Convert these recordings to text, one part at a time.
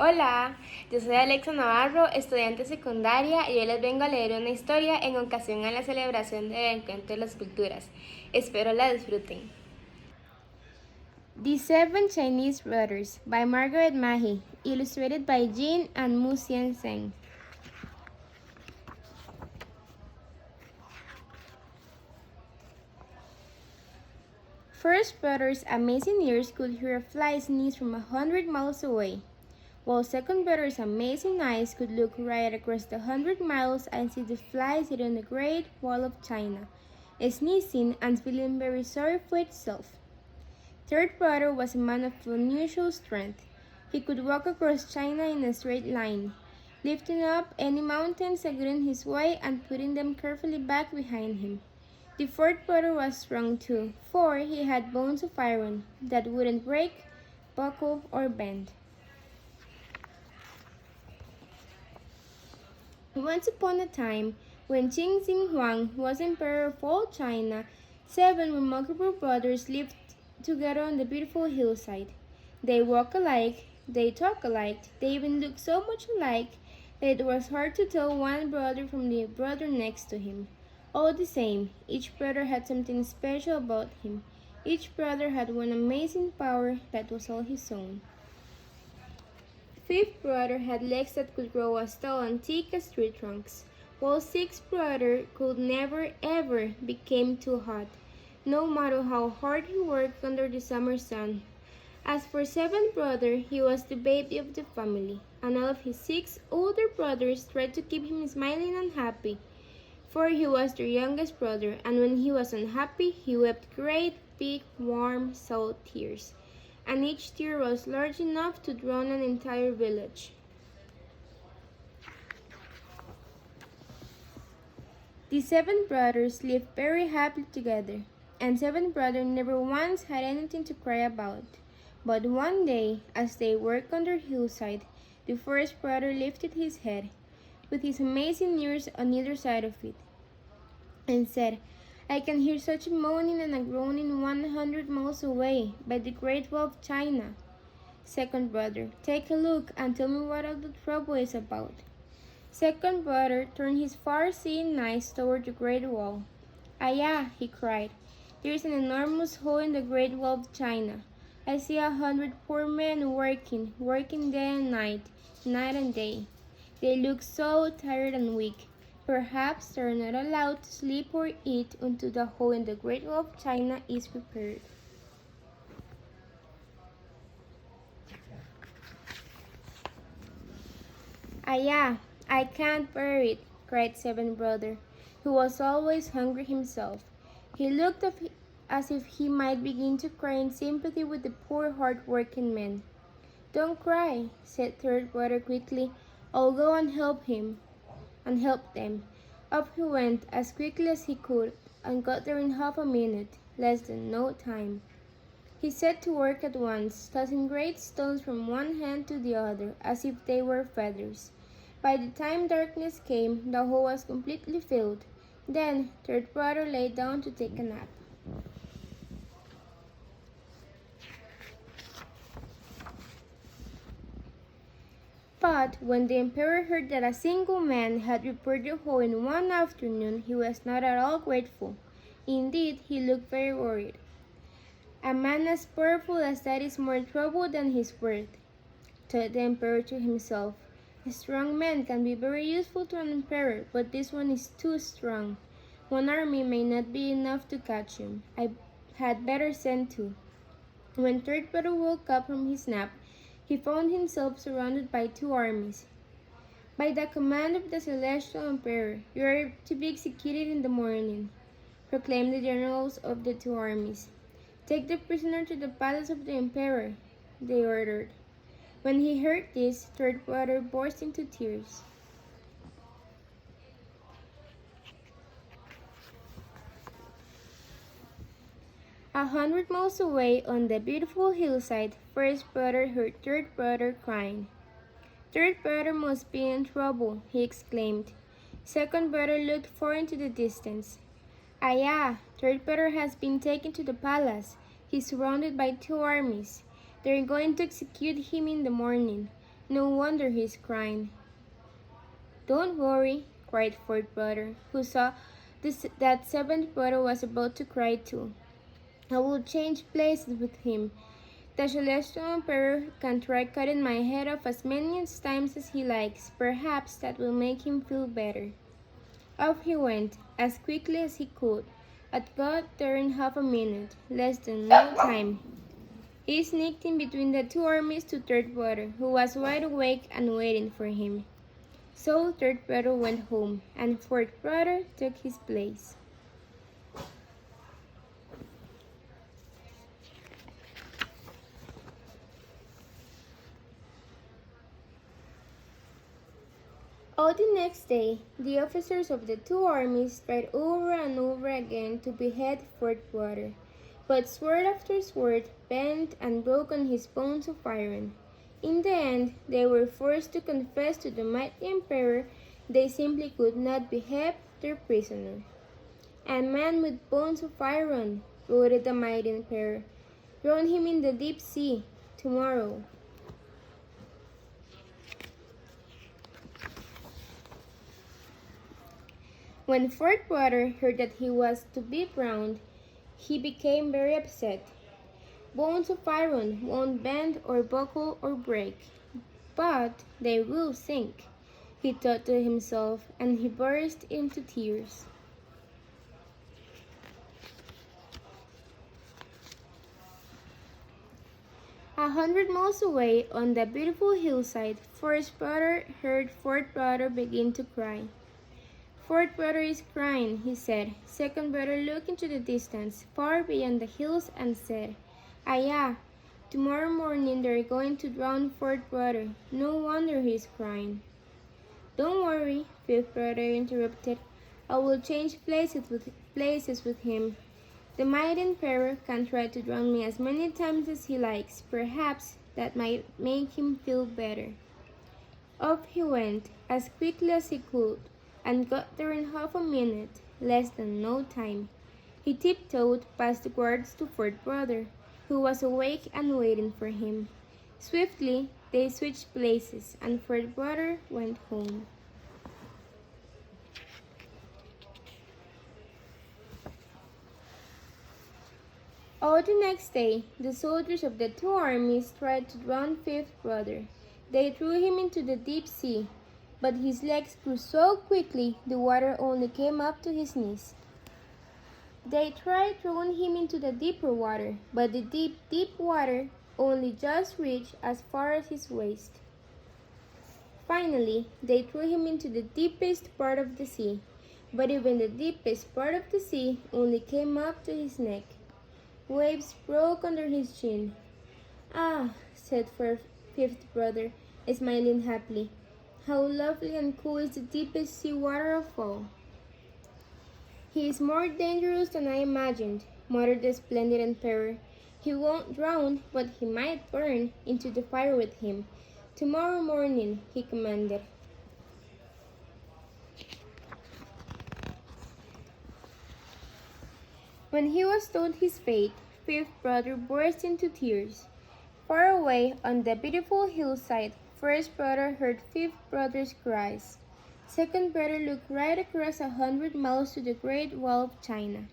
Hola, yo soy Alexa Navarro, estudiante secundaria, y hoy les vengo a leer una historia en ocasión a la celebración del Encuentro de las Culturas. Espero la disfruten. The Seven Chinese Brothers by Margaret Mahy, illustrated by Jean and Mu Xian-Zeng. First brother's amazing ears could hear a fly sneeze from 100 miles away, while second brother's amazing eyes could look right across the 100 miles and see the fly sitting on the Great Wall of China, sneezing and feeling very sorry for itself. Third brother was a man of unusual strength. He could walk across China in a straight line, lifting up any mountains that got in his way and putting them carefully back behind him. The fourth brother was strong too, for he had bones of iron that wouldn't break, buckle, or bend. Once upon a time, when Qing Shi Huang was emperor of all China, 7 remarkable brothers lived together on the beautiful hillside. They walk alike, they talk alike, they even look so much alike that it was hard to tell one brother from the brother next to him. All the same, each brother had something special about him. Each brother had one amazing power that was all his own. Fifth brother had legs that could grow as tall and thick as tree trunks, while sixth brother could never ever become too hot, no matter how hard he worked under the summer sun. As for seventh brother, he was the baby of the family, and all of his 6 older brothers tried to keep him smiling and happy, for he was their youngest brother, and when he was unhappy, he wept great, big, warm, salt tears, and each tear was large enough to drown an entire village. The 7 brothers lived very happily together, and 7 brothers never once had anything to cry about. But one day, as they worked on their hillside, the first brother lifted his head, with his amazing ears on either side of it, and said, "I can hear such a moaning and a groaning 100 miles away by the Great Wall of China." Second brother, "Take a look and tell me what all the trouble is about." Second brother turned his far-seeing eyes toward the Great Wall. "Ayah," he cried, "there is an enormous hole in the Great Wall of China. I see 100 poor men working day and night and day. They look so tired and weak. Perhaps they are not allowed to sleep or eat until the hole in the Great Wall of China is repaired." "Ayah, I can't bear it," cried seventh brother, who was always hungry himself. He looked as if he might begin to cry in sympathy with the poor hard-working men. "Don't cry," said third brother quickly. "I'll go and help them." Up he went as quickly as he could, and got there in half a minute, less than no time. He set to work at once, tossing great stones from one hand to the other, as if they were feathers. By the time darkness came, the hole was completely filled. Then third brother lay down to take a nap. But when the emperor heard that a single man had repaired the hole in one afternoon, he was not at all grateful. Indeed, he looked very worried. "A man as powerful as that is more trouble than he's worth," thought the emperor to himself. "A strong man can be very useful to an emperor, but this one is too strong. One army may not be enough to catch him. I had better send 2. When third brother woke up from his nap, he found himself surrounded by 2 armies. "By the command of the celestial emperor, you are to be executed in the morning," proclaimed the generals of the 2 armies. "Take the prisoner to the palace of the emperor," they ordered. When he heard this, third brother burst into tears. A 100 miles away on the beautiful hillside, first brother heard third brother crying. "Third brother must be in trouble," he exclaimed. Second brother looked far into the distance. "Ayah, third brother has been taken to the palace. He's surrounded by 2 armies. They're going to execute him in the morning. No wonder he's crying. Don't worry, cried fourth brother, who saw that seventh brother was about to cry too. I will change places with him. The celestial emperor can try cutting my head off as many times as he likes. Perhaps that will make him feel better. Off he went, as quickly as he could. Had got there in half a minute, less than no time. He sneaked in between the two armies to third brother, who was wide awake and waiting for him. So third brother went home, and fourth brother took his place. All the next day, the officers of the two armies tried over and over again to behead fourth brother, but sword after sword bent and broke on his bones of iron. In the end, they were forced to confess to the mighty emperor they simply could not behead their prisoner. "A man with bones of iron," roared the mighty emperor. "Drown him in the deep sea tomorrow." When fourth brother heard that he was to be drowned, he became very upset. "Bones of iron won't bend or buckle or break, but they will sink," he thought to himself, and he burst into tears. 100 miles away on the beautiful hillside, first brother heard fourth brother begin to cry. "Fourth brother is crying," he said. Second brother looked into the distance, far beyond the hills, and said, "Ayah, tomorrow morning they're going to drown fourth brother. No wonder he's crying." "Don't worry," fifth brother interrupted. "I will change places with him. The mighty emperor can try to drown me as many times as he likes. Perhaps that might make him feel better." Off he went, as quickly as he could, and got there in half a minute, less than no time. He tiptoed past the guards to fourth brother, who was awake and waiting for him. Swiftly they switched places, and fourth brother went home. All the next day, the soldiers of the two armies tried to drown fifth brother. They threw him into the deep sea, but his legs grew so quickly the water only came up to his knees. They tried throwing him into the deeper water, but the deep water only just reached as far as his waist. Finally, they threw him into the deepest part of the sea, but even the deepest part of the sea only came up to his neck. Waves broke under his chin. "Ah," said fifth brother, smiling happily. "How lovely and cool is the deepest sea water of all." "He is more dangerous than I imagined," muttered the splendid emperor. "He won't drown, but he might burn into the fire with him. Tomorrow morning," he commanded. When he was told his fate, fifth brother burst into tears. Far away on the beautiful hillside, first brother heard fifth brother's cries. Second brother looked right across 100 miles to the Great Wall of China.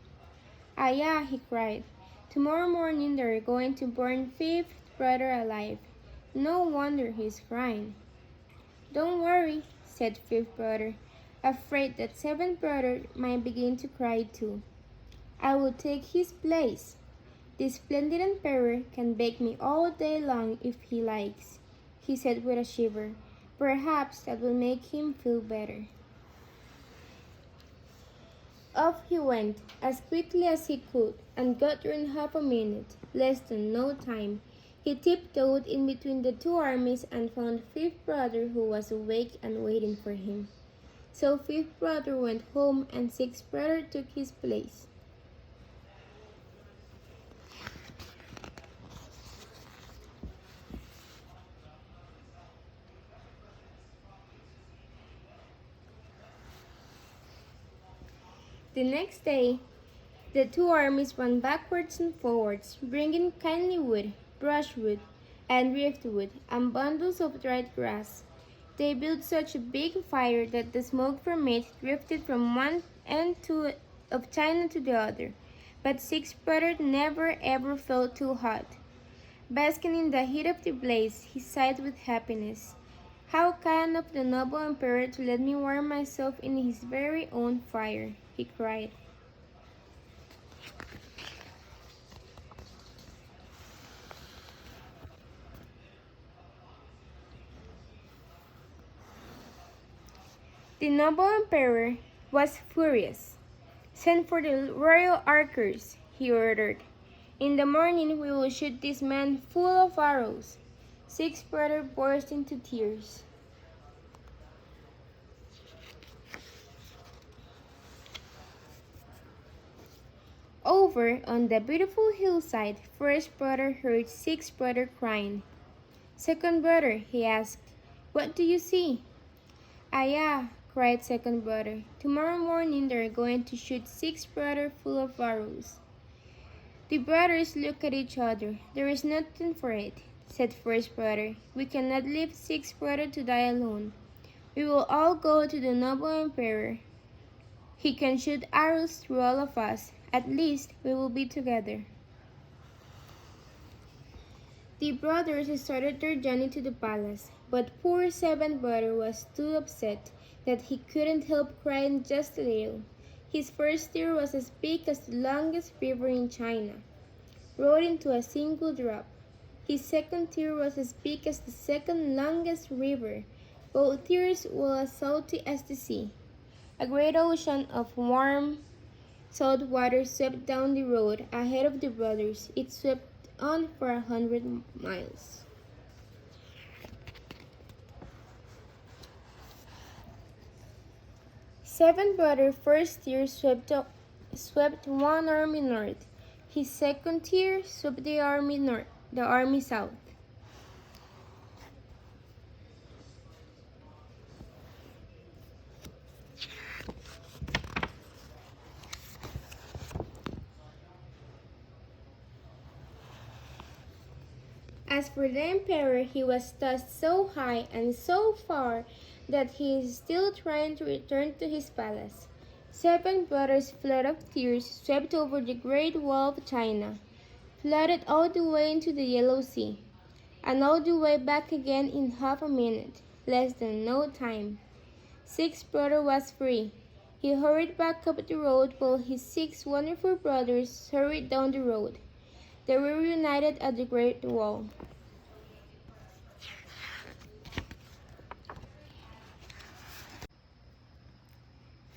"Ayah," he cried, "tomorrow morning they're going to burn fifth brother alive. No wonder he's crying." "Don't worry," said fifth brother, afraid that seventh brother might begin to cry too. "I will take his place. The splendid emperor can beg me all day long if he likes," he said with a shiver. "Perhaps that will make him feel better." Off he went, as quickly as he could, and got there in half a minute, less than no time. He tiptoed in between the two armies and found fifth brother, who was awake and waiting for him. So fifth brother went home, and sixth brother took his place. The next day, the two armies ran backwards and forwards, bringing kindly wood, brushwood, and driftwood and bundles of dried grass. They built such a big fire that the smoke from it drifted from one of China to the other. But Six Brother never ever felt too hot. Basking in the heat of the blaze, he sighed with happiness. How kind of the noble emperor to let me warm myself in his very own fire, he cried. The noble emperor was furious. Send for the royal archers, he ordered. In the morning we will shoot this man full of arrows. Six Brother burst into tears. Over on the beautiful hillside, First Brother heard Six Brother crying. Second Brother, he asked, what do you see? Ah, cried Second Brother. Tomorrow morning they're going to shoot Six Brother full of arrows. The brothers looked at each other. There is nothing for it, said First Brother. We cannot leave Six Brother to die alone. We will all go to the noble emperor. He can shoot arrows through all of us. At least we will be together. The brothers started their journey to the palace, but poor Seventh Brother was too upset that he couldn't help crying just a little. His first tear was as big as the longest river in China, rolled into a single drop. His second tear was as big as the second longest river, both tears were as salty as the sea. A great ocean of warm, salt water swept down the road ahead of the brothers. It swept on for 100 miles. Seventh Brother first tear swept one army north. His second tear swept the army south. As for the emperor, he was tossed so high and so far that he is still trying to return to his palace. Seven Brothers' flood of tears swept over the Great Wall of China, flooded all the way into the Yellow Sea, and all the way back again in half a minute, less than no time. Six Brother was free. He hurried back up the road while his six wonderful brothers hurried down the road. They were reunited at the Great Wall.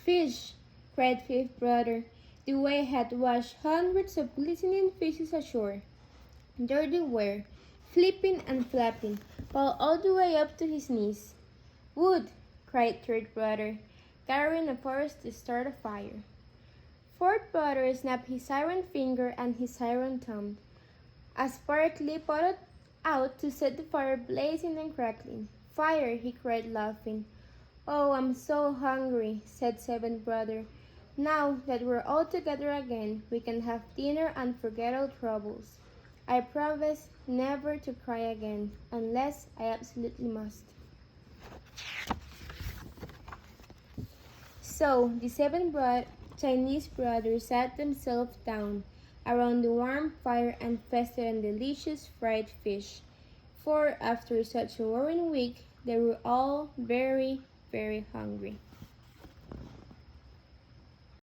Fish, cried Fifth Brother. The wave had washed hundreds of glistening fishes ashore. There they were, flipping and flapping, while all the way up to his knees. Wood, cried Third Brother, gathering a forest to start a fire. Fourth Brother snapped his iron finger and his iron thumb. A spark leaped out to set the fire blazing and crackling. Fire, he cried, laughing. Oh, I'm so hungry, said Seventh Brother. Now that we're all together again, we can have dinner and forget our troubles. I promise never to cry again, unless I absolutely must. So the Chinese brothers sat themselves down around the warm fire and feasted on delicious fried fish, for after such a worrying week, they were all very, very hungry.